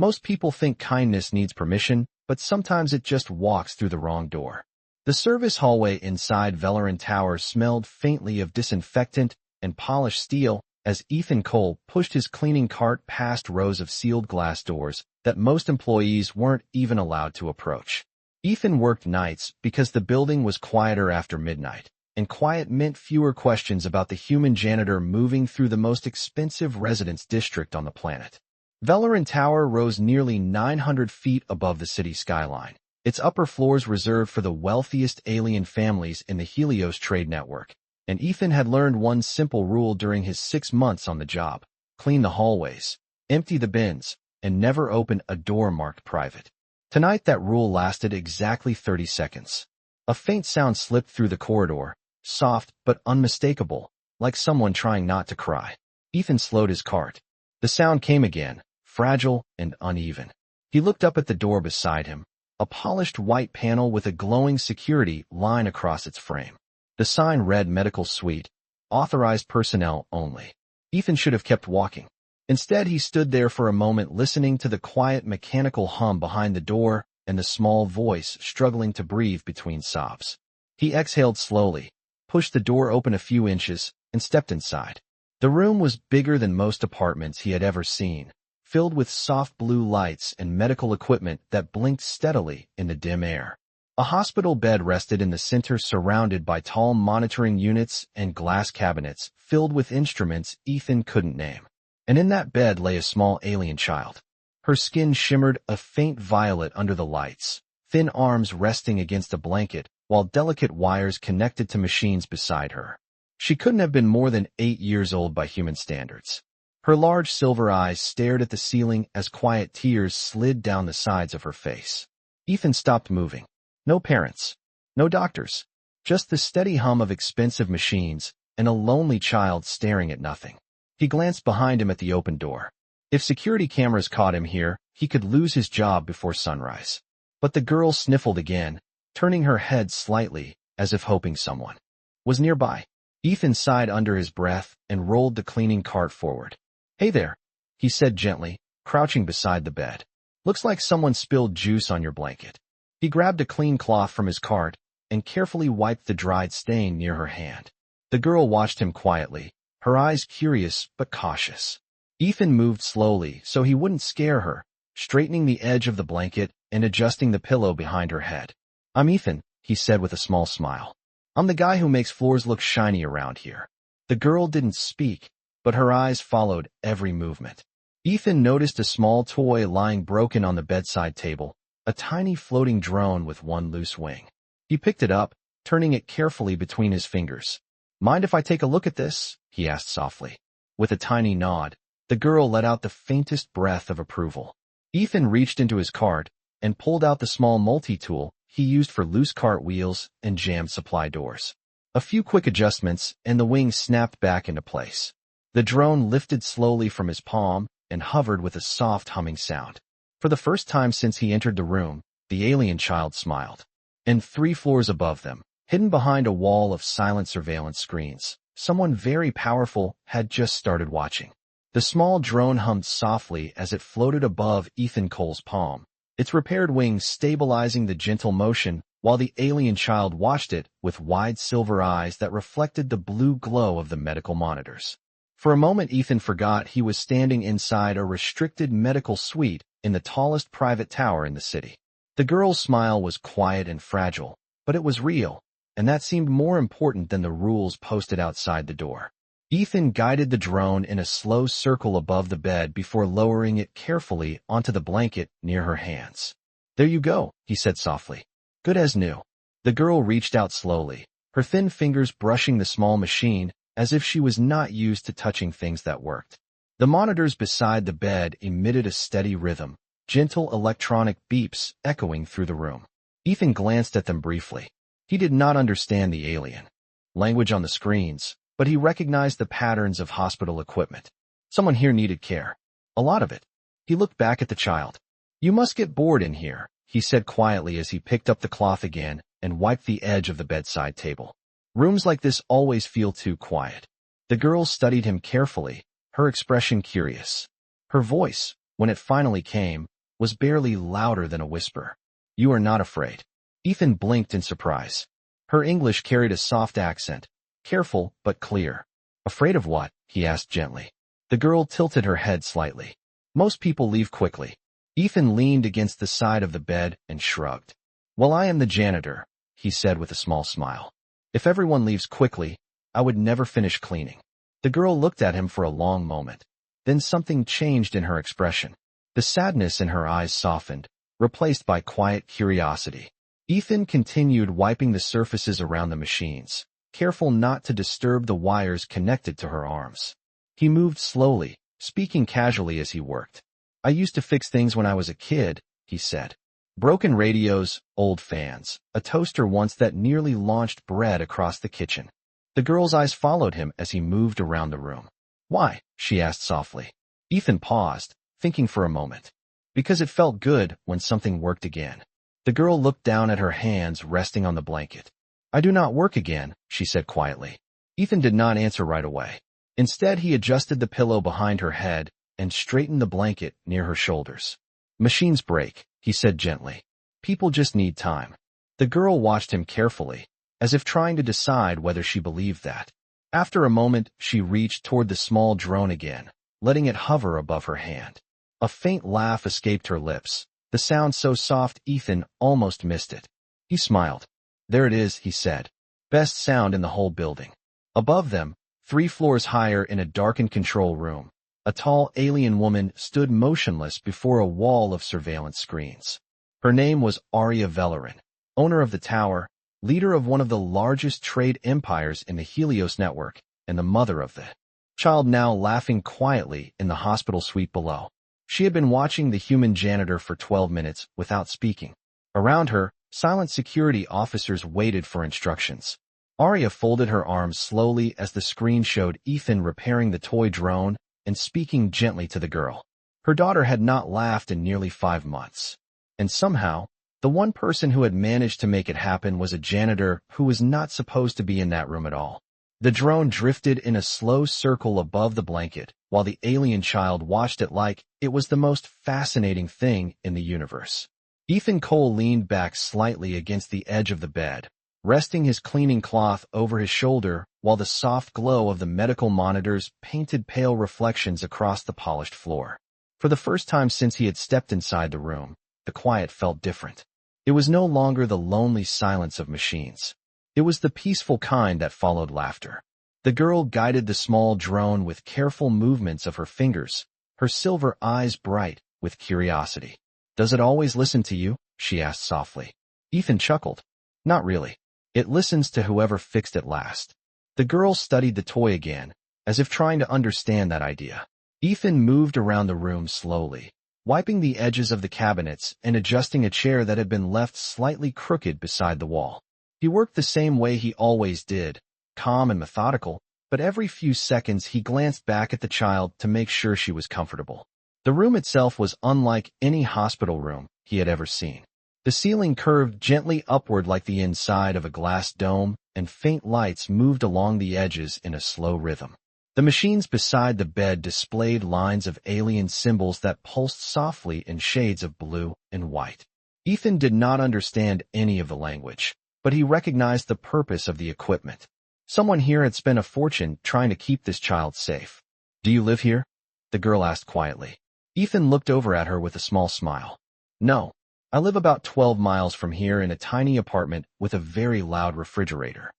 Most people think kindness needs permission, but sometimes it just walks through the wrong door. The service hallway inside Velarin Tower smelled faintly of disinfectant and polished steel as Ethan Cole pushed his cleaning cart past rows of sealed glass doors that most employees weren't even allowed to approach. Ethan worked nights because the building was quieter after midnight, and quiet meant fewer questions about the human janitor moving through the most expensive residence district on the planet. Velarin Tower rose nearly 900 feet above the city skyline, its upper floors reserved for the wealthiest alien families in the Helios trade network, and Ethan had learned one simple rule during his 6 months on the job: clean the hallways, empty the bins, and never open a door marked private. Tonight that rule lasted exactly 30 seconds. A faint sound slipped through the corridor, soft but unmistakable, like someone trying not to cry. Ethan slowed his cart. The sound came again, fragile and uneven. He looked up at the door beside him, a polished white panel with a glowing security line across its frame. The sign read Medical Suite, authorized personnel only. Ethan should have kept walking. Instead, he stood there for a moment listening to the quiet mechanical hum behind the door and the small voice struggling to breathe between sobs. He exhaled slowly, pushed the door open a few inches, and stepped inside. The room was bigger than most apartments he had ever seen, filled with soft blue lights and medical equipment that blinked steadily in the dim air. A hospital bed rested in the center, surrounded by tall monitoring units and glass cabinets filled with instruments Ethan couldn't name. And in that bed lay a small alien child. Her skin shimmered a faint violet under the lights, thin arms resting against a blanket, while delicate wires connected to machines beside her. She couldn't have been more than 8 years old by human standards. Her large silver eyes stared at the ceiling as quiet tears slid down the sides of her face. Ethan stopped moving. No parents, no doctors, just the steady hum of expensive machines and a lonely child staring at nothing. He glanced behind him at the open door. If security cameras caught him here, he could lose his job before sunrise. But the girl sniffled again, turning her head slightly, as if hoping someone was nearby. Ethan sighed under his breath and rolled the cleaning cart forward. "Hey there," he said gently, crouching beside the bed. "Looks like someone spilled juice on your blanket." He grabbed a clean cloth from his cart and carefully wiped the dried stain near her hand. The girl watched him quietly, her eyes curious but cautious. Ethan moved slowly so he wouldn't scare her, straightening the edge of the blanket and adjusting the pillow behind her head. "I'm Ethan," he said with a small smile. "I'm the guy who makes floors look shiny around here." The girl didn't speak, but her eyes followed every movement. Ethan noticed a small toy lying broken on the bedside table, a tiny floating drone with one loose wing. He picked it up, turning it carefully between his fingers. "Mind if I take a look at this?" he asked softly. With a tiny nod, the girl let out the faintest breath of approval. Ethan reached into his cart and pulled out the small multi-tool he used for loose cart wheels and jammed supply doors. A few quick adjustments, and the wing snapped back into place. The drone lifted slowly from his palm and hovered with a soft humming sound. For the first time since he entered the room, the alien child smiled. And 3 floors above them, hidden behind a wall of silent surveillance screens, someone very powerful had just started watching. The small drone hummed softly as it floated above Ethan Cole's palm, its repaired wings stabilizing the gentle motion while the alien child watched it with wide silver eyes that reflected the blue glow of the medical monitors. For a moment, Ethan forgot he was standing inside a restricted medical suite in the tallest private tower in the city. The girl's smile was quiet and fragile, but it was real, and that seemed more important than the rules posted outside the door. Ethan guided the drone in a slow circle above the bed before lowering it carefully onto the blanket near her hands. "There you go," he said softly. "Good as new." The girl reached out slowly, her thin fingers brushing the small machine as if she was not used to touching things that worked. The monitors beside the bed emitted a steady rhythm, gentle electronic beeps echoing through the room. Ethan glanced at them briefly. He did not understand the alien language on the screens, but he recognized the patterns of hospital equipment. Someone here needed care. A lot of it. He looked back at the child. "You must get bored in here," he said quietly as he picked up the cloth again and wiped the edge of the bedside table. "Rooms like this always feel too quiet." The girl studied him carefully, her expression curious. Her voice, when it finally came, was barely louder than a whisper. "You are not afraid." Ethan blinked in surprise. Her English carried a soft accent, careful but clear. "Afraid of what?" he asked gently. The girl tilted her head slightly. "Most people leave quickly." Ethan leaned against the side of the bed and shrugged. "Well, I am the janitor," he said with a small smile. "If everyone leaves quickly, I would never finish cleaning." The girl looked at him for a long moment. Then something changed in her expression. The sadness in her eyes softened, replaced by quiet curiosity. Ethan continued wiping the surfaces around the machines, careful not to disturb the wires connected to her arms. He moved slowly, speaking casually as he worked. "I used to fix things when I was a kid," he said. "Broken radios, old fans, a toaster once that nearly launched bread across the kitchen." The girl's eyes followed him as he moved around the room. "Why?" she asked softly. Ethan paused, thinking for a moment. "Because it felt good when something worked again." The girl looked down at her hands resting on the blanket. "I do not work again," she said quietly. Ethan did not answer right away. Instead, he adjusted the pillow behind her head and straightened the blanket near her shoulders. "Machines break," he said gently. "People just need time." The girl watched him carefully, as if trying to decide whether she believed that. After a moment, she reached toward the small drone again, letting it hover above her hand. A faint laugh escaped her lips, the sound so soft Ethan almost missed it. He smiled. "There it is," he said. "Best sound in the whole building." Above them, 3 floors higher in a darkened control room, a tall alien woman stood motionless before a wall of surveillance screens. Her name was Aria Velerin, owner of the tower, leader of one of the largest trade empires in the Helios network, and the mother of the child now laughing quietly in the hospital suite below. She had been watching the human janitor for 12 minutes without speaking. Around her, silent security officers waited for instructions. Aria folded her arms slowly as the screen showed Ethan repairing the toy drone and speaking gently to the girl. Her daughter had not laughed in nearly 5 months. And somehow, the one person who had managed to make it happen was a janitor who was not supposed to be in that room at all. The drone drifted in a slow circle above the blanket, while the alien child watched it like it was the most fascinating thing in the universe. Ethan Cole leaned back slightly against the edge of the bed, resting his cleaning cloth over his shoulder while the soft glow of the medical monitors painted pale reflections across the polished floor. For the first time since he had stepped inside the room, the quiet felt different. It was no longer the lonely silence of machines. It was the peaceful kind that followed laughter. The girl guided the small drone with careful movements of her fingers, her silver eyes bright with curiosity. "Does it always listen to you?" she asked softly. Ethan chuckled. "Not really. It listens to whoever fixed it last." The girl studied the toy again, as if trying to understand that idea. Ethan moved around the room slowly, wiping the edges of the cabinets and adjusting a chair that had been left slightly crooked beside the wall. He worked the same way he always did, calm and methodical, but every few seconds he glanced back at the child to make sure she was comfortable. The room itself was unlike any hospital room he had ever seen. The ceiling curved gently upward like the inside of a glass dome, and faint lights moved along the edges in a slow rhythm. The machines beside the bed displayed lines of alien symbols that pulsed softly in shades of blue and white. Ethan did not understand any of the language, but he recognized the purpose of the equipment. Someone here had spent a fortune trying to keep this child safe. "Do you live here?" the girl asked quietly. Ethan looked over at her with a small smile. "No, I live about 12 miles from here in a tiny apartment with a very loud refrigerator."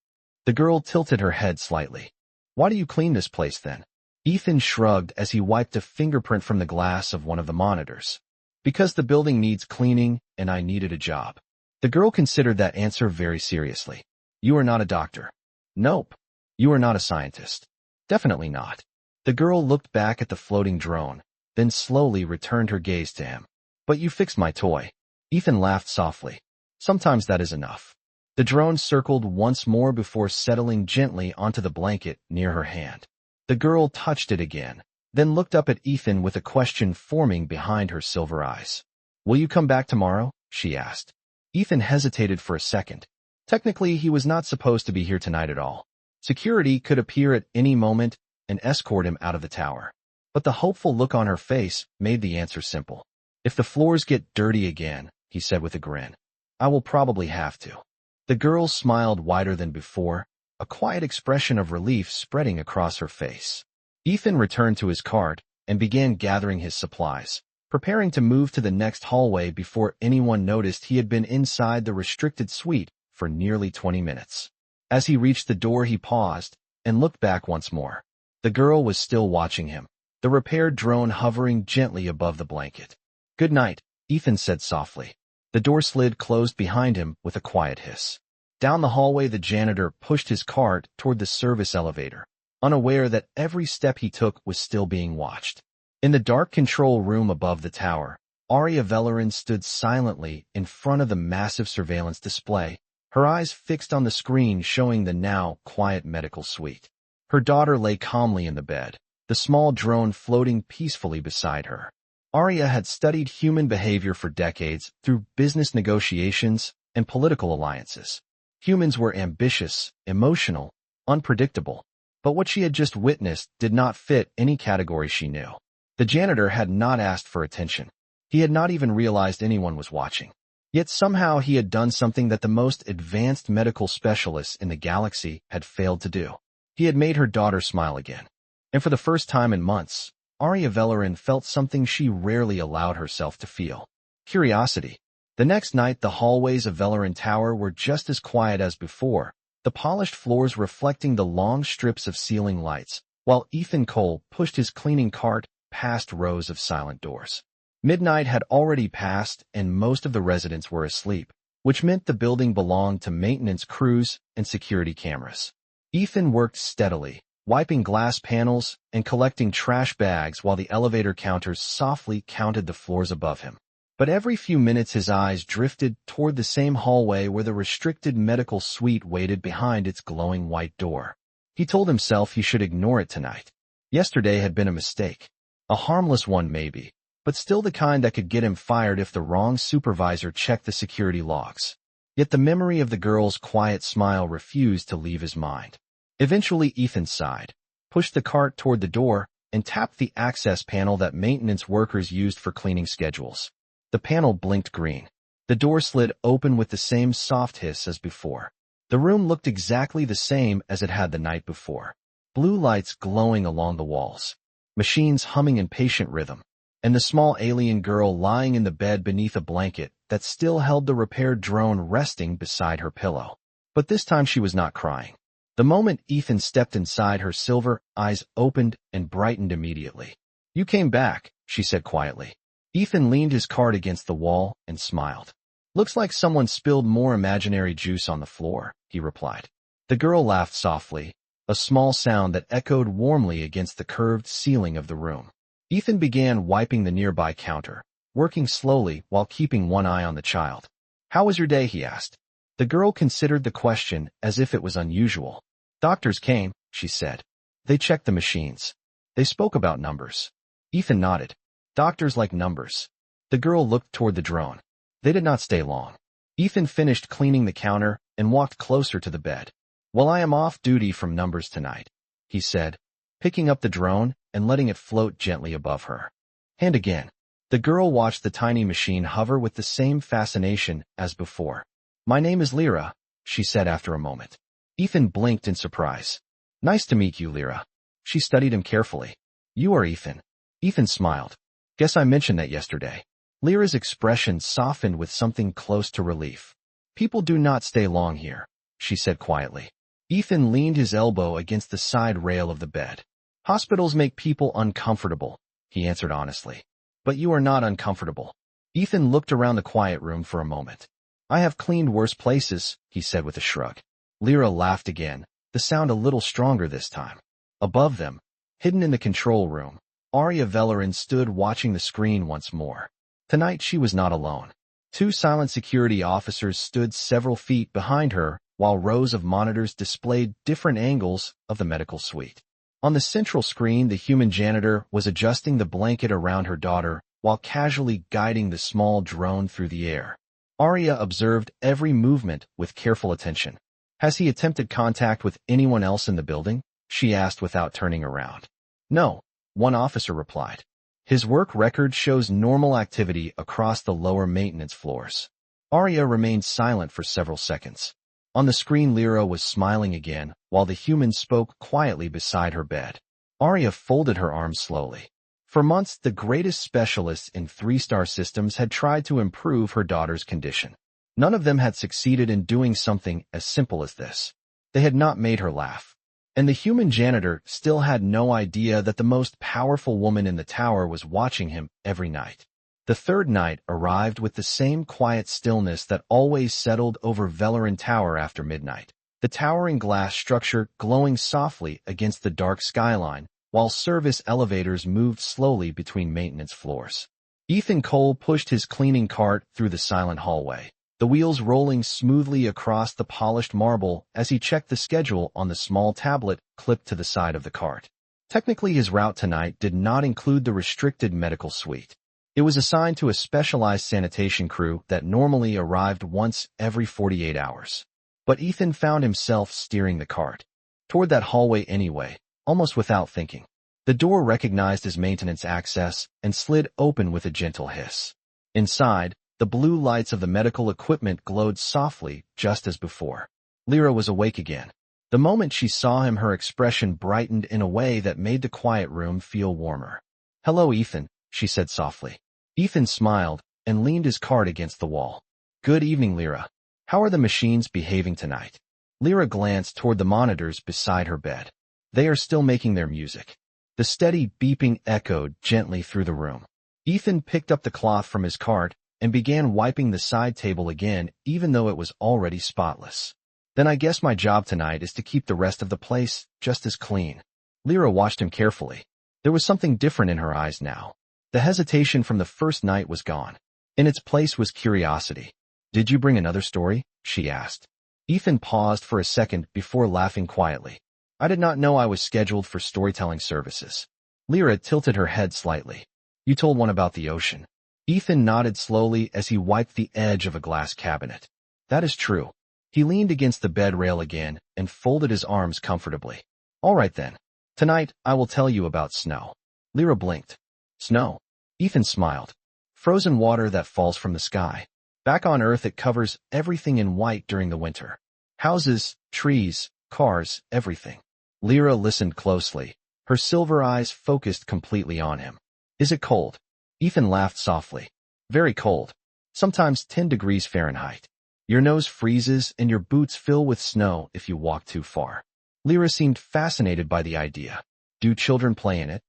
The girl tilted her head slightly. "Why do you clean this place then?" Ethan shrugged as he wiped a fingerprint from the glass of one of the monitors. "Because the building needs cleaning and I needed a job." The girl considered that answer very seriously. "You are not a doctor." "Nope." "You are not a scientist." "Definitely not." The girl looked back at the floating drone, then slowly returned her gaze to him. "But you fixed my toy." Ethan laughed softly. "Sometimes that is enough." The drone circled once more before settling gently onto the blanket near her hand. The girl touched it again, then looked up at Ethan with a question forming behind her silver eyes. "Will you come back tomorrow?" she asked. Ethan hesitated for a second. Technically, he was not supposed to be here tonight at all. Security could appear at any moment and escort him out of the tower. But the hopeful look on her face made the answer simple. If the floors get dirty again, he said with a grin, I will probably have to. The girl smiled wider than before, a quiet expression of relief spreading across her face. Ethan returned to his cart and began gathering his supplies, preparing to move to the next hallway before anyone noticed he had been inside the restricted suite for nearly 20 minutes. As he reached the door, he paused and looked back once more. The girl was still watching him, the repaired drone hovering gently above the blanket. Good night, Ethan said softly. The door slid closed behind him with a quiet hiss. Down the hallway, the janitor pushed his cart toward the service elevator, unaware that every step he took was still being watched. In the dark control room above the tower, Aria Vellerin stood silently in front of the massive surveillance display, her eyes fixed on the screen showing the now quiet medical suite. Her daughter lay calmly in the bed, the small drone floating peacefully beside her. Aria had studied human behavior for decades through business negotiations and political alliances. Humans were ambitious, emotional, unpredictable, but what she had just witnessed did not fit any category she knew. The janitor had not asked for attention. He had not even realized anyone was watching. Yet somehow he had done something that the most advanced medical specialists in the galaxy had failed to do. He had made her daughter smile again. And for the first time in months, Aria Vellerin felt something she rarely allowed herself to feel. Curiosity. The next night, the hallways of Vellerin Tower were just as quiet as before, the polished floors reflecting the long strips of ceiling lights, while Ethan Cole pushed his cleaning cart past rows of silent doors. Midnight had already passed and most of the residents were asleep, which meant the building belonged to maintenance crews and security cameras. Ethan worked steadily, wiping glass panels and collecting trash bags while the elevator counters softly counted the floors above him. But every few minutes his eyes drifted toward the same hallway where the restricted medical suite waited behind its glowing white door. He told himself he should ignore it tonight. Yesterday had been a mistake. A harmless one maybe, but still the kind that could get him fired if the wrong supervisor checked the security logs. Yet the memory of the girl's quiet smile refused to leave his mind. Eventually Ethan sighed, pushed the cart toward the door, and tapped the access panel that maintenance workers used for cleaning schedules. The panel blinked green. The door slid open with the same soft hiss as before. The room looked exactly the same as it had the night before. Blue lights glowing along the walls, machines humming in patient rhythm, and the small alien girl lying in the bed beneath a blanket that still held the repaired drone resting beside her pillow. But this time she was not crying. The moment Ethan stepped inside, her silver eyes opened and brightened immediately. You came back, she said quietly. Ethan leaned his cart against the wall and smiled. Looks like someone spilled more imaginary juice on the floor, he replied. The girl laughed softly, a small sound that echoed warmly against the curved ceiling of the room. Ethan began wiping the nearby counter, working slowly while keeping one eye on the child. How was your day, he asked. The girl considered the question as if it was unusual. Doctors came, she said. They checked the machines. They spoke about numbers. Ethan nodded. Doctors like numbers. The girl looked toward the drone. They did not stay long. Ethan finished cleaning the counter and walked closer to the bed. Well, I am off duty from numbers tonight, he said, picking up the drone and letting it float gently above her. And again. The girl watched the tiny machine hover with the same fascination as before. My name is Lyra, she said after a moment. Ethan blinked in surprise. Nice to meet you, Lyra. She studied him carefully. You are Ethan. Ethan smiled. Guess I mentioned that yesterday. Lyra's expression softened with something close to relief. People do not stay long here, she said quietly. Ethan leaned his elbow against the side rail of the bed. Hospitals make people uncomfortable, he answered honestly. But you are not uncomfortable. Ethan looked around the quiet room for a moment. I have cleaned worse places, he said with a shrug. Lyra laughed again, the sound a little stronger this time. Above them, hidden in the control room, Aria Vellerin stood watching the screen once more. Tonight she was not alone. Two silent security officers stood several feet behind her, while rows of monitors displayed different angles of the medical suite. On the central screen, the human janitor was adjusting the blanket around her daughter while casually guiding the small drone through the air. Aria observed every movement with careful attention. Has he attempted contact with anyone else in the building? She asked without turning around. No, one officer replied. His work record shows normal activity across the lower maintenance floors. Arya remained silent for several seconds. On the screen, Lyra was smiling again, while the human spoke quietly beside her bed. Arya folded her arms slowly. For months, the greatest specialists in three-star systems had tried to improve her daughter's condition. None of them had succeeded in doing something as simple as this. They had not made her laugh. And the human janitor still had no idea that the most powerful woman in the tower was watching him every night. The third night arrived with the same quiet stillness that always settled over Velarin Tower after midnight. The towering glass structure glowing softly against the dark skyline, while service elevators moved slowly between maintenance floors. Ethan Cole pushed his cleaning cart through the silent hallway, the wheels rolling smoothly across the polished marble as he checked the schedule on the small tablet clipped to the side of the cart. Technically, his route tonight did not include the restricted medical suite. It was assigned to a specialized sanitation crew that normally arrived once every 48 hours. But Ethan found himself steering the cart toward that hallway anyway, almost without thinking. The door recognized his maintenance access and slid open with a gentle hiss. Inside, the blue lights of the medical equipment glowed softly, just as before. Lyra was awake again. The moment she saw him, her expression brightened in a way that made the quiet room feel warmer. "Hello, Ethan," she said softly. Ethan smiled and leaned his cart against the wall. "Good evening, Lyra. How are the machines behaving tonight?" Lyra glanced toward the monitors beside her bed. "They are still making their music." The steady beeping echoed gently through the room. Ethan picked up the cloth from his cart and began wiping the side table again, even though it was already spotless. "Then I guess my job tonight is to keep the rest of the place just as clean." Lyra watched him carefully. There was something different in her eyes now. The hesitation from the first night was gone. In its place was curiosity. "Did you bring another story?" she asked. Ethan paused for a second before laughing quietly. "I did not know I was scheduled for storytelling services." Lyra tilted her head slightly. "You told one about the ocean." Ethan nodded slowly as he wiped the edge of a glass cabinet. "That is true." He leaned against the bed rail again and folded his arms comfortably. "All right then. Tonight, I will tell you about snow." Lyra blinked. "Snow?" Ethan smiled. "Frozen water that falls from the sky. Back on Earth, it covers everything in white during the winter. Houses, trees, cars, everything." Lyra listened closely, her silver eyes focused completely on him. "Is it cold?" Ethan laughed softly. "Very cold. Sometimes 10 degrees Fahrenheit. Your nose freezes and your boots fill with snow if you walk too far." Lyra seemed fascinated by the idea. "Do children play in it?"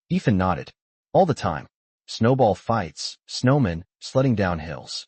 Ethan nodded. "All the time. Snowball fights, snowmen, sledding down hills."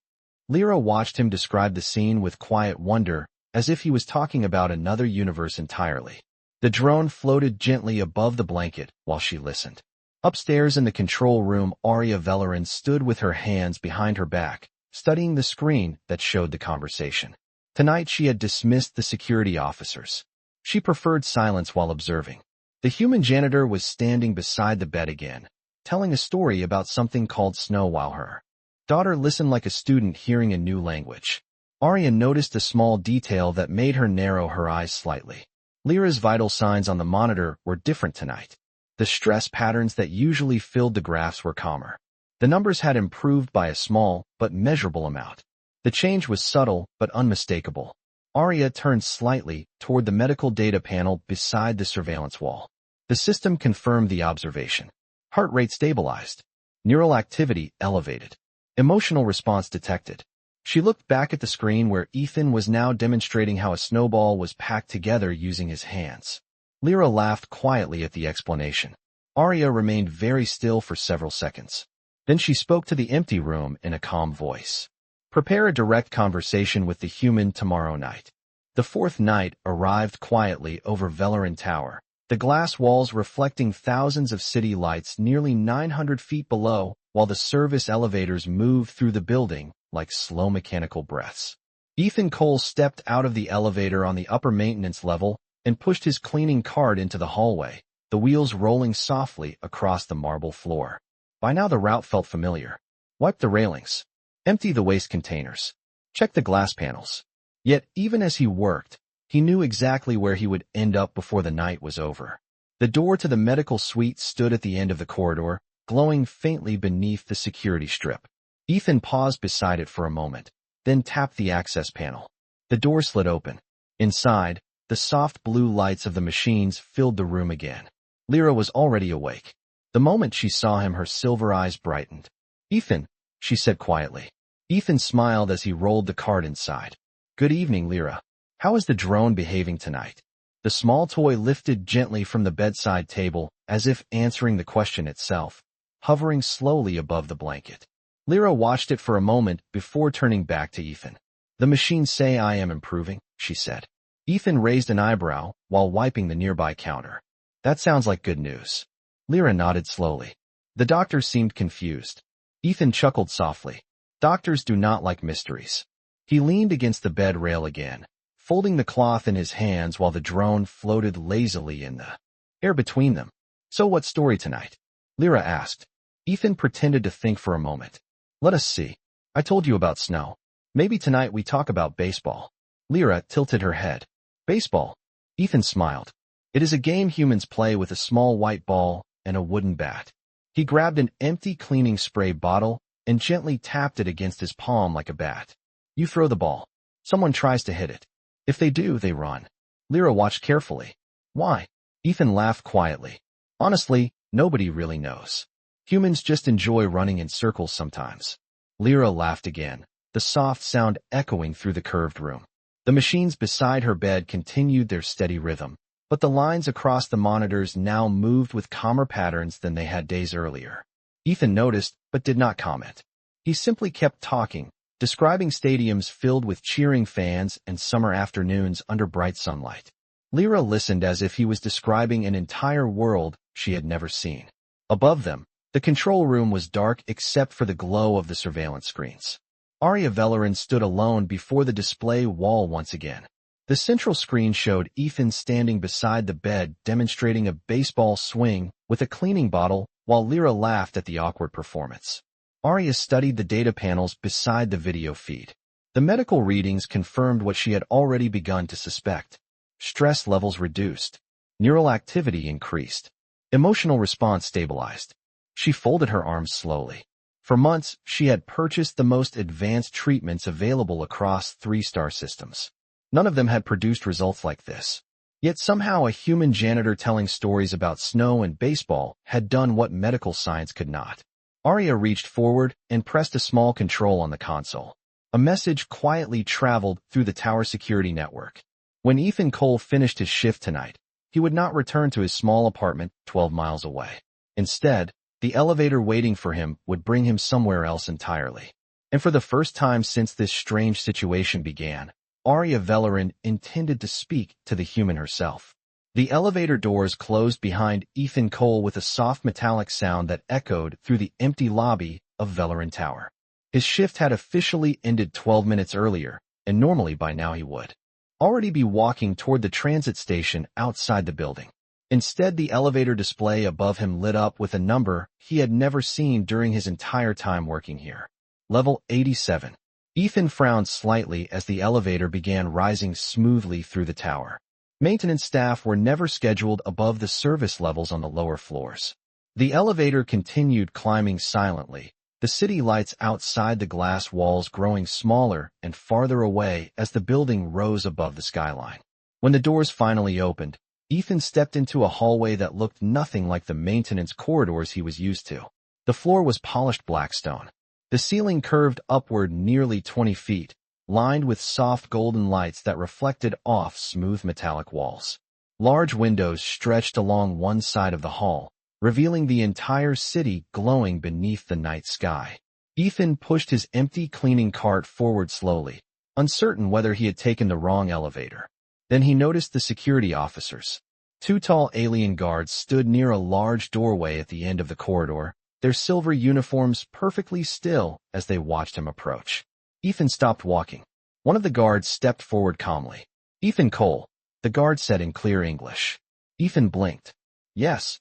Lyra watched him describe the scene with quiet wonder, as if he was talking about another universe entirely. The drone floated gently above the blanket while she listened. Upstairs in the control room, Arya Velarin stood with her hands behind her back, studying the screen that showed the conversation. Tonight she had dismissed the security officers. She preferred silence while observing. The human janitor was standing beside the bed again, telling a story about something called snow while her daughter listened like a student hearing a new language. Arya noticed a small detail that made her narrow her eyes slightly. Lyra's vital signs on the monitor were different tonight. The stress patterns that usually filled the graphs were calmer. The numbers had improved by a small but measurable amount. The change was subtle but unmistakable. Arya turned slightly toward the medical data panel beside the surveillance wall. The system confirmed the observation. Heart rate stabilized. Neural activity elevated. Emotional response detected. She looked back at the screen where Ethan was now demonstrating how a snowball was packed together using his hands. Lyra laughed quietly at the explanation. Arya remained very still for several seconds. Then she spoke to the empty room in a calm voice. "Prepare a direct conversation with the human tomorrow night." The fourth night arrived quietly over Velarin Tower, the glass walls reflecting thousands of city lights nearly 900 feet below, while the service elevators moved through the building like slow mechanical breaths. Ethan Cole stepped out of the elevator on the upper maintenance level and pushed his cleaning cart into the hallway, the wheels rolling softly across the marble floor. By now the route felt familiar. Wipe the railings. Empty the waste containers. Check the glass panels. Yet, even as he worked, he knew exactly where he would end up before the night was over. The door to the medical suite stood at the end of the corridor, glowing faintly beneath the security strip. Ethan paused beside it for a moment, then tapped the access panel. The door slid open. Inside, the soft blue lights of the machines filled the room again. Lyra was already awake. The moment she saw him, her silver eyes brightened. "Ethan," she said quietly. Ethan smiled as he rolled the cart inside. "Good evening, Lyra. How is the drone behaving tonight?" The small toy lifted gently from the bedside table, as if answering the question itself, hovering slowly above the blanket. Lyra watched it for a moment before turning back to Ethan. "The machines say I am improving," she said. Ethan raised an eyebrow while wiping the nearby counter. "That sounds like good news." Lyra nodded slowly. The doctor seemed confused. Ethan chuckled softly. "Doctors do not like mysteries." He leaned against the bed rail again, folding the cloth in his hands while the drone floated lazily in the air between them. "So what story tonight?" Lyra asked. Ethan pretended to think for a moment. "Let us see. I told you about snow. Maybe tonight we talk about baseball." Lyra tilted her head. "Baseball?" Ethan smiled. "It is a game humans play with a small white ball and a wooden bat." He grabbed an empty cleaning spray bottle and gently tapped it against his palm like a bat. "You throw the ball. Someone tries to hit it. If they do, they run." Lyra watched carefully. "Why?" Ethan laughed quietly. "Honestly, nobody really knows. Humans just enjoy running in circles sometimes." Lyra laughed again, the soft sound echoing through the curved room. The machines beside her bed continued their steady rhythm, but the lines across the monitors now moved with calmer patterns than they had days earlier. Ethan noticed, but did not comment. He simply kept talking, describing stadiums filled with cheering fans and summer afternoons under bright sunlight. Lyra listened as if he was describing an entire world she had never seen. Above them, the control room was dark except for the glow of the surveillance screens. Arya Vellerin stood alone before the display wall once again. The central screen showed Ethan standing beside the bed demonstrating a baseball swing with a cleaning bottle while Lyra laughed at the awkward performance. Arya studied the data panels beside the video feed. The medical readings confirmed what she had already begun to suspect. Stress levels reduced. Neural activity increased. Emotional response stabilized. She folded her arms slowly. For months, she had purchased the most advanced treatments available across 3-star systems. None of them had produced results like this. Yet somehow a human janitor telling stories about snow and baseball had done what medical science could not. Arya reached forward and pressed a small control on the console. A message quietly traveled through the tower security network. When Ethan Cole finished his shift tonight, he would not return to his small apartment 12 miles away. Instead, the elevator waiting for him would bring him somewhere else entirely. And for the first time since this strange situation began, Arya Vellerin intended to speak to the human herself. The elevator doors closed behind Ethan Cole with a soft metallic sound that echoed through the empty lobby of Vellerin Tower. His shift had officially ended 12 minutes earlier, and normally by now he would already be walking toward the transit station outside the building. Instead, the elevator display above him lit up with a number he had never seen during his entire time working here. Level 87. Ethan frowned slightly as the elevator began rising smoothly through the tower. Maintenance staff were never scheduled above the service levels on the lower floors. The elevator continued climbing silently, the city lights outside the glass walls growing smaller and farther away as the building rose above the skyline. When the doors finally opened, Ethan stepped into a hallway that looked nothing like the maintenance corridors he was used to. The floor was polished black stone. The ceiling curved upward nearly 20 feet, lined with soft golden lights that reflected off smooth metallic walls. Large windows stretched along one side of the hall, revealing the entire city glowing beneath the night sky. Ethan pushed his empty cleaning cart forward slowly, uncertain whether he had taken the wrong elevator. Then he noticed the security officers. 2 tall alien guards stood near a large doorway at the end of the corridor, their silver uniforms perfectly still as they watched him approach. Ethan stopped walking. One of the guards stepped forward calmly. "Ethan Cole," the guard said in clear English. Ethan blinked. "Yes."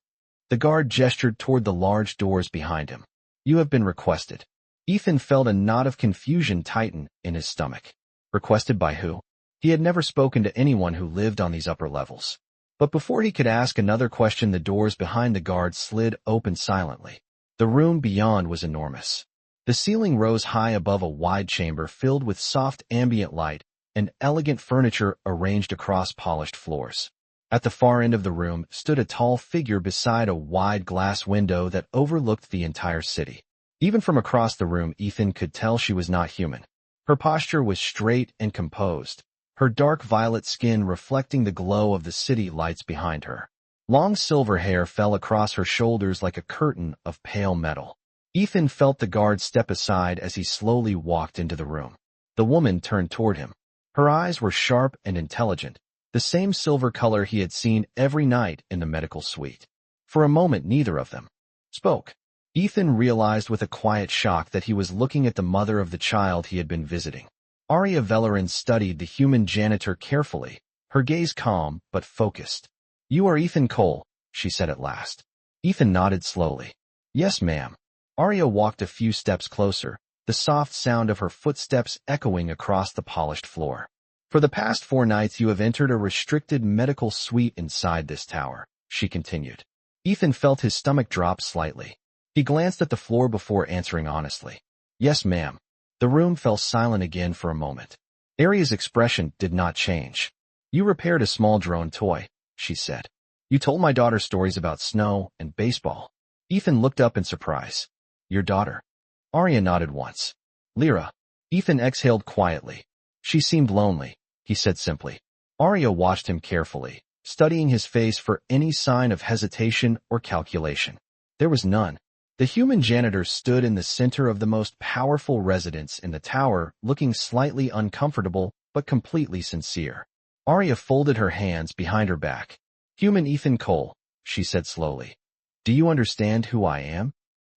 The guard gestured toward the large doors behind him. "You have been requested." Ethan felt a knot of confusion tighten in his stomach. Requested by who? He had never spoken to anyone who lived on these upper levels. But before he could ask another question, the doors behind the guard slid open silently. The room beyond was enormous. The ceiling rose high above a wide chamber filled with soft ambient light and elegant furniture arranged across polished floors. At the far end of the room stood a tall figure beside a wide glass window that overlooked the entire city. Even from across the room, Ethan could tell she was not human. Her posture was straight and composed, her dark violet skin reflecting the glow of the city lights behind her. Long silver hair fell across her shoulders like a curtain of pale metal. Ethan felt the guard step aside as he slowly walked into the room. The woman turned toward him. Her eyes were sharp and intelligent, the same silver color he had seen every night in the medical suite. For a moment, neither of them spoke. Ethan realized with a quiet shock that he was looking at the mother of the child he had been visiting. Aria Vellerin studied the human janitor carefully, her gaze calm but focused. "You are Ethan Cole," she said at last. Ethan nodded slowly. "Yes, ma'am." Aria walked a few steps closer, the soft sound of her footsteps echoing across the polished floor. "For the past 4 nights you have entered a restricted medical suite inside this tower," she continued. Ethan felt his stomach drop slightly. He glanced at the floor before answering honestly. "Yes, ma'am." The room fell silent again for a moment. Aria's expression did not change. "You repaired a small drone toy," she said. "You told my daughter stories about snow and baseball." Ethan looked up in surprise. "Your daughter?" Aria nodded once. "Lyra." Ethan exhaled quietly. "She seemed lonely," he said simply. Aria watched him carefully, studying his face for any sign of hesitation or calculation. There was none. The human janitor stood in the center of the most powerful residence in the tower, looking slightly uncomfortable but completely sincere. Aria folded her hands behind her back. "Human Ethan Cole," she said slowly. "Do you understand who I am?"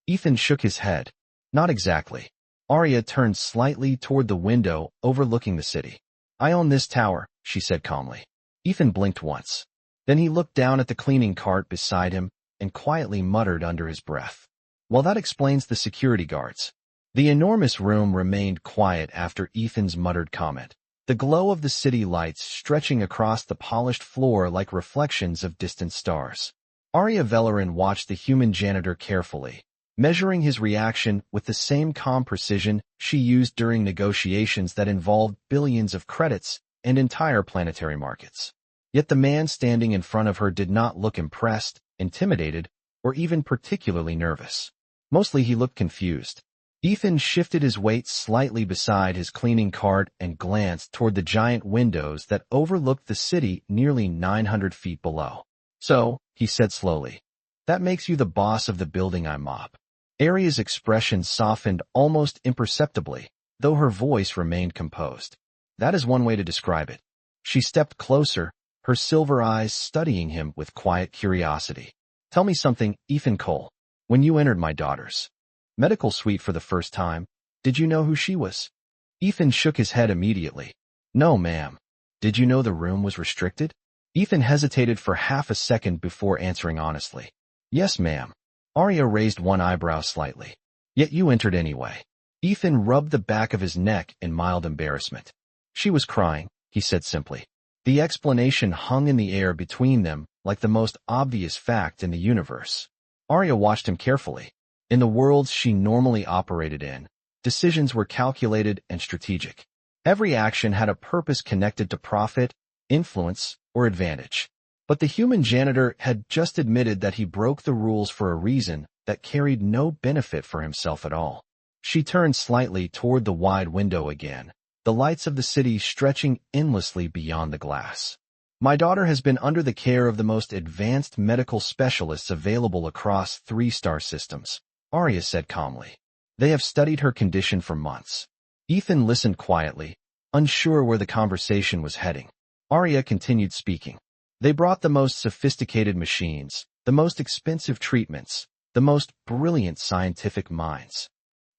Ethan shook his head. "Not exactly." Aria turned slightly toward the window overlooking the city. "I own this tower," she said calmly. Ethan blinked once. Then he looked down at the cleaning cart beside him and quietly muttered under his breath, "Well, that explains the security guards." The enormous room remained quiet after Ethan's muttered comment, the glow of the city lights stretching across the polished floor like reflections of distant stars. Aria Vellerin watched the human janitor carefully, measuring his reaction with the same calm precision she used during negotiations that involved billions of credits and entire planetary markets. Yet the man standing in front of her did not look impressed, intimidated, or even particularly nervous. Mostly he looked confused. Ethan shifted his weight slightly beside his cleaning cart and glanced toward the giant windows that overlooked the city nearly 900 feet below. "So," he said slowly, "that makes you the boss of the building I mop." Aria's expression softened almost imperceptibly, though her voice remained composed. "That is one way to describe it." She stepped closer, her silver eyes studying him with quiet curiosity. "Tell me something, Ethan Cole. When you entered my daughter's medical suite for the first time, did you know who she was?" Ethan shook his head immediately. "No, ma'am." "Did you know the room was restricted?" Ethan hesitated for half a second before answering honestly. "Yes, ma'am." Aria raised one eyebrow slightly. "Yet you entered anyway." Ethan rubbed the back of his neck in mild embarrassment. "She was crying," he said simply. The explanation hung in the air between them like the most obvious fact in the universe. Aria watched him carefully. In the worlds she normally operated in, decisions were calculated and strategic. Every action had a purpose connected to profit, influence, or advantage. But the human janitor had just admitted that he broke the rules for a reason that carried no benefit for himself at all. She turned slightly toward the wide window again, the lights of the city stretching endlessly beyond the glass. "My daughter has been under the care of the most advanced medical specialists available across 3-star systems," Aria said calmly. "They have studied her condition for months." Ethan listened quietly, unsure where the conversation was heading. Aria continued speaking. "They brought the most sophisticated machines, the most expensive treatments, the most brilliant scientific minds."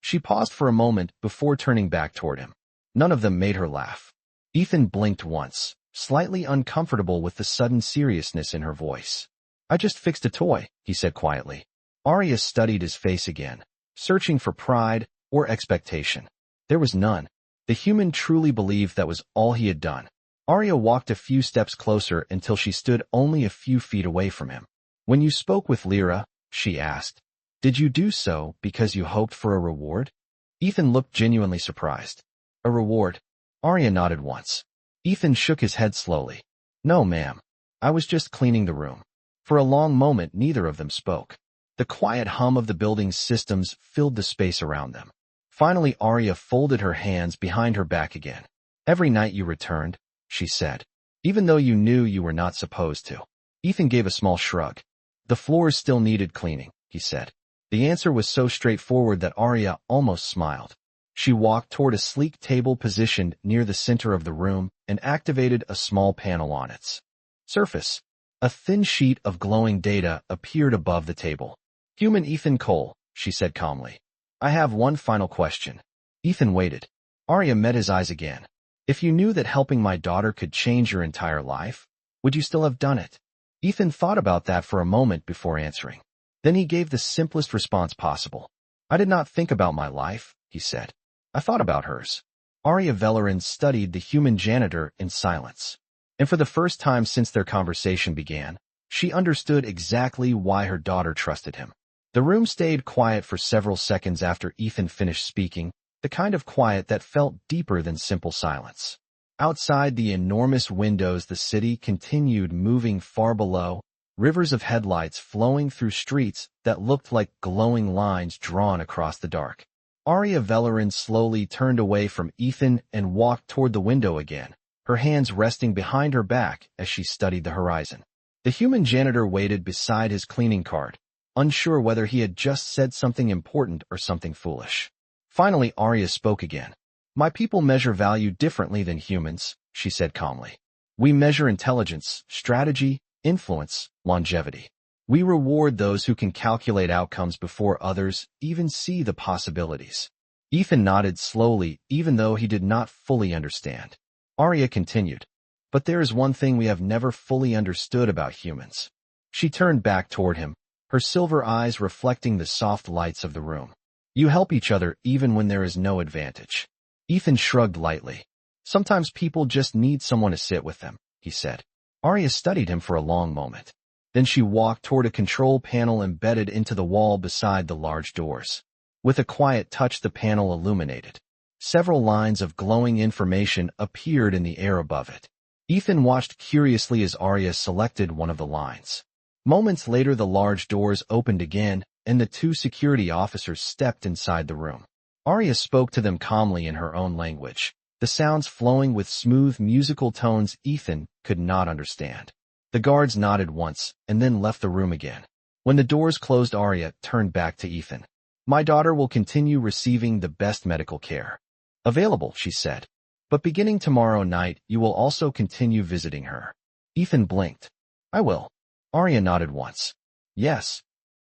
She paused for a moment before turning back toward him. None of them made her laugh. Ethan blinked once, slightly uncomfortable with the sudden seriousness in her voice. "I just fixed a toy," he said quietly. Aria studied his face again, searching for pride or expectation. There was none. The human truly believed that was all he had done. Aria walked a few steps closer until she stood only a few feet away from him. "When you spoke with Lyra," she asked, Did you do so because you hoped for a reward? Ethan looked genuinely surprised. A reward? Arya nodded once. Ethan shook his head slowly. No, ma'am. I was just cleaning the room. For a long moment, neither of them spoke. The quiet hum of the building's systems filled the space around them. Finally, Arya folded her hands behind her back again. Every night you returned, she said, even though you knew you were not supposed to. Ethan gave a small shrug. The floors still needed cleaning, he said. The answer was so straightforward that Arya almost smiled. She walked toward a sleek table positioned near the center of the room and activated a small panel on its surface. A thin sheet of glowing data appeared above the table. Human Ethan Cole, she said calmly. I have one final question. Ethan waited. Arya met his eyes again. If you knew that helping my daughter could change your entire life, would you still have done it? Ethan thought about that for a moment before answering. Then he gave the simplest response possible. I did not think about my life, he said. I thought about hers. Arya Velerin studied the human janitor in silence. And for the first time since their conversation began, she understood exactly why her daughter trusted him. The room stayed quiet for several seconds after Ethan finished speaking, the kind of quiet that felt deeper than simple silence. Outside the enormous windows, the city continued moving far below, rivers of headlights flowing through streets that looked like glowing lines drawn across the dark. Arya Velerin slowly turned away from Ethan and walked toward the window again, her hands resting behind her back as she studied the horizon. The human janitor waited beside his cleaning cart, unsure whether he had just said something important or something foolish. Finally, Arya spoke again. My people measure value differently than humans, she said calmly. We measure intelligence, strategy, influence, longevity. We reward those who can calculate outcomes before others even see the possibilities. Ethan nodded slowly, even though he did not fully understand. Arya continued. But there is one thing we have never fully understood about humans. She turned back toward him, her silver eyes reflecting the soft lights of the room. You help each other even when there is no advantage. Ethan shrugged lightly. Sometimes people just need someone to sit with them, he said. Arya studied him for a long moment. Then she walked toward a control panel embedded into the wall beside the large doors. With a quiet touch, the panel illuminated. Several lines of glowing information appeared in the air above it. Ethan watched curiously as Arya selected one of the lines. Moments later, the large doors opened again, and the two security officers stepped inside the room. Arya spoke to them calmly in her own language, the sounds flowing with smooth musical tones Ethan could not understand. The guards nodded once and then left the room again. When the doors closed, Arya turned back to Ethan. My daughter will continue receiving the best medical care available, she said. But beginning tomorrow night, you will also continue visiting her. Ethan blinked. I will. Arya nodded once. Yes.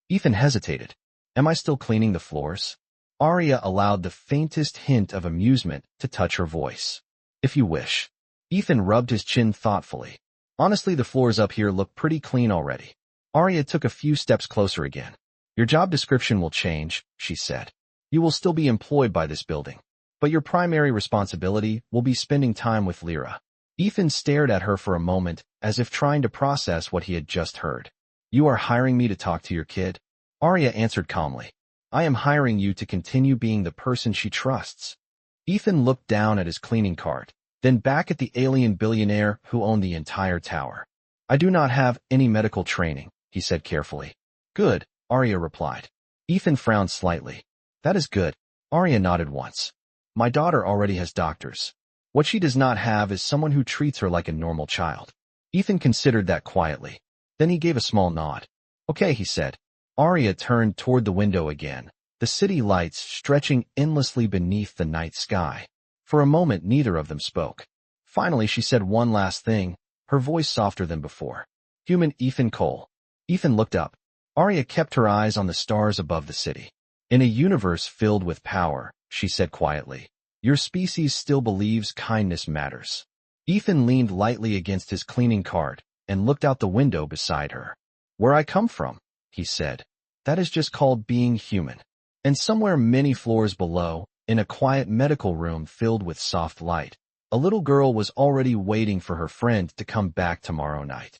Ethan hesitated. Am I still cleaning the floors? Arya allowed the faintest hint of amusement to touch her voice. If you wish. Ethan rubbed his chin thoughtfully. Honestly, the floors up here look pretty clean already. Arya took a few steps closer again. Your job description will change, she said. You will still be employed by this building, but your primary responsibility will be spending time with Lyra. Ethan stared at her for a moment, as if trying to process what he had just heard. You are hiring me to talk to your kid? Arya answered calmly. I am hiring you to continue being the person she trusts. Ethan looked down at his cleaning cart, then back at the alien billionaire who owned the entire tower. I do not have any medical training, he said carefully. Good, Arya replied. Ethan frowned slightly. That is good. Arya nodded once. My daughter already has doctors. What she does not have is someone who treats her like a normal child. Ethan considered that quietly. Then he gave a small nod. Okay, he said. Arya turned toward the window again, the city lights stretching endlessly beneath the night sky. For a moment, neither of them spoke. Finally, she said one last thing, her voice softer than before. Human Ethan Cole. Ethan looked up. Arya kept her eyes on the stars above the city. In a universe filled with power, she said quietly, your species still believes kindness matters. Ethan leaned lightly against his cleaning cart and looked out the window beside her. Where I come from, he said. That is just called being human. And somewhere many floors below, in a quiet medical room filled with soft light, a little girl was already waiting for her friend to come back tomorrow night.